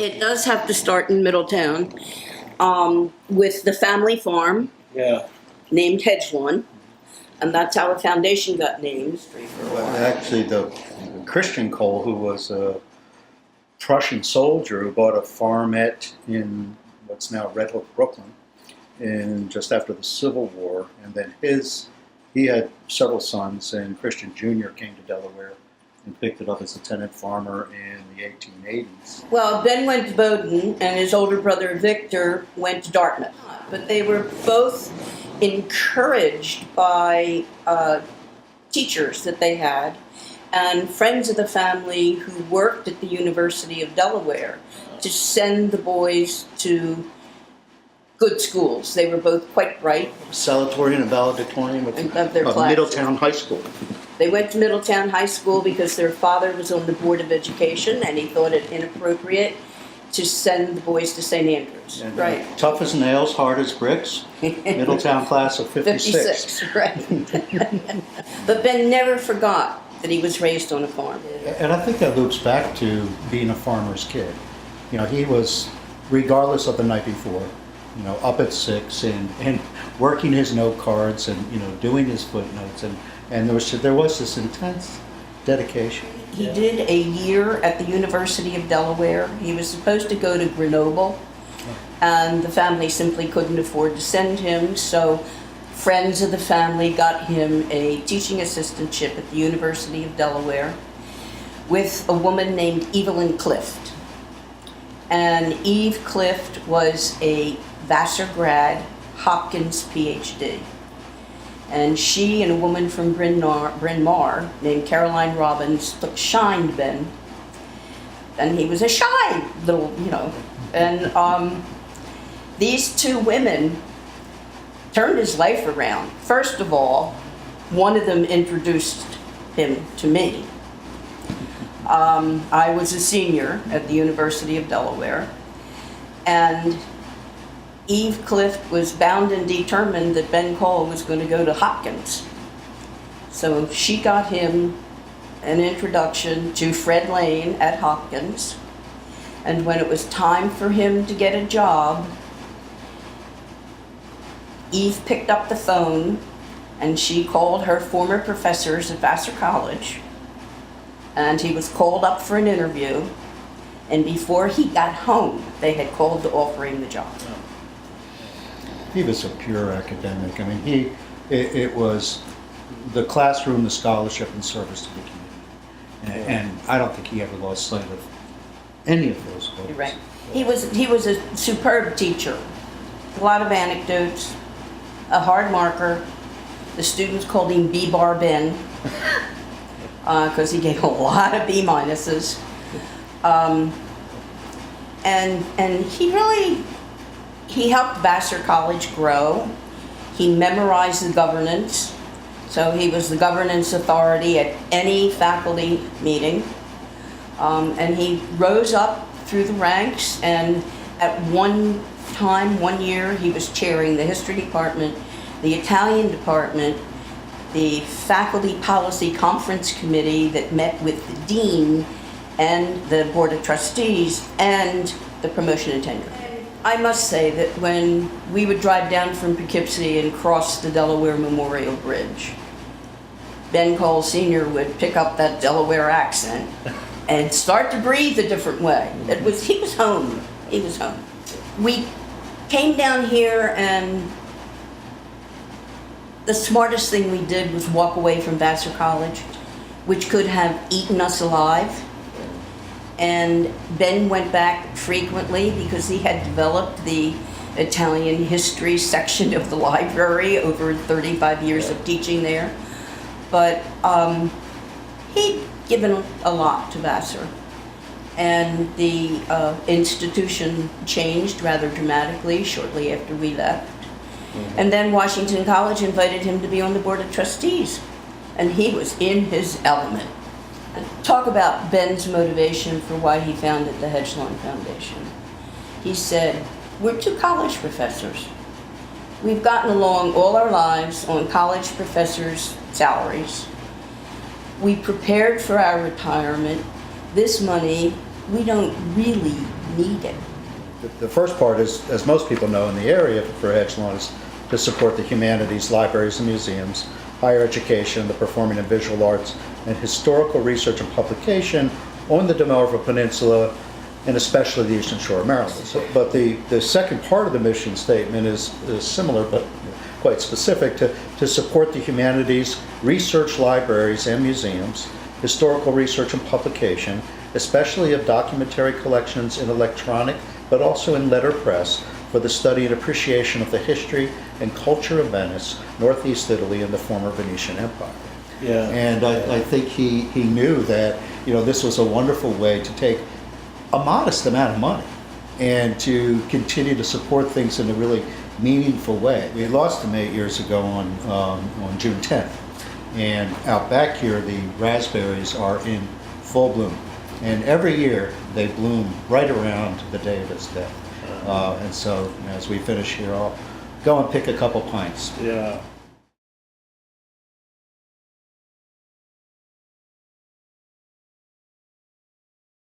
It does have to start in Middletown with the family farm named Hedge One, and that's how a foundation got named. Well, actually, the Christian Kohl, who was a Prussian soldier who bought a farmette in what's now Red Hook, Brooklyn, just after the Civil War, and then he had several sons, and Christian Jr. came to Delaware and picked it up as a tenant farmer in the 1880s. Well, Ben went to Bowdoin, and his older brother Victor went to Dartmouth. But they were both encouraged by teachers that they had and friends of the family who worked at the University of Delaware to send the boys to good schools. They were both quite bright. Salutatorian and valedictorian of their class. Middletown High School. They went to Middletown High School because their father was on the Board of Education and he thought it inappropriate to send the boys to St. Andrews. And, right. Tough as nails, hard as bricks. Middletown class of 56. 56, right. But Ben never forgot that he was raised on a farm. And I think that loops back to being a farmer's kid. You know, he was, regardless of the night before, you know, up at 6 and working his note cards and, you know, doing his footnotes. And there was this intense dedication. He did a year at the University of Delaware. He was supposed to go to Grenoble, and the family simply couldn't afford to send him, so friends of the family got him a teaching assistantship at the University of Delaware with a woman named Evelyn Clift. And Eve Clift was a Vassar grad, Hopkins PhD. And she and a woman from Bryn Mawr named Caroline Robbins shined Ben. And he was a shy little, you know. And these two women turned his life around. First of all, one of them introduced him to me. I was a senior at the University of Delaware, and Eve Clift was bound and determined that Ben Kohl was going to go to Hopkins. So she got him an introduction to Fred Lane at Hopkins. And when it was time for him to get a job, Eve picked up the phone and she called her former professors at Vassar College. And he was called up for an interview. And before he got home, they had called to offer him the job. He was a pure academic. I mean, it was the classroom, the scholarship, and service to the community. And I don't think he ever lost sight of any of those goals. Right. He was a superb teacher. A lot of anecdotes, a hard marker. The students called him B-Bar Ben because he gave a lot of B minuses. And he helped Vassar College grow. He memorized the governance, so he was the governance authority at any faculty meeting. And he rose up through the ranks, and at one year, he was chairing the history department, the Italian department, the faculty policy conference committee that met with the dean and the board of trustees and the promotion and tenure. I must say that when we would drive down from Poughkeepsie and cross the Delaware Memorial Bridge, Ben Kohl Sr. would pick up that Delaware accent and start to breathe a different way. He was home. He was home. We came down here, and the smartest thing we did was walk away from Vassar College, which could have eaten us alive. And Ben went back frequently because he had developed the Italian history section of the library over 35 years of teaching there. But he'd given a lot to Vassar. And the institution changed rather dramatically shortly after we left. And then Washington College invited him to be on the board of trustees. And he was in his element. Talk about Ben's motivation for why he founded the Hedgelon Foundation. He said, we're two college professors. We've gotten along all our lives on college professors' salaries. We prepared for our retirement. This money we don't really needed? The first part is, as most people know in the area for hedge lawn, is to support the humanities, libraries and museums, higher education, the performing and visual arts, and historical research and publication on the Delmarva Peninsula, and especially the Eastern Shore of Maryland. But the second part of the mission statement is similar, but quite specific, to support the humanities, research libraries and museums, historical research and publication, especially of documentary collections in electronic, but also in letterpress, for the study and appreciation of the history and culture of Venice, Northeast Italy, and the former Venetian Empire. Yeah. And I think he knew that, this was a wonderful way to take a modest amount of money and to continue to support things in a really meaningful way. We lost him 8 years ago on June 10th. And out back here, the raspberries are in full bloom. And every year they bloom right around the day of his death. And so as we finish here, I'll go and pick a couple pints. Yeah.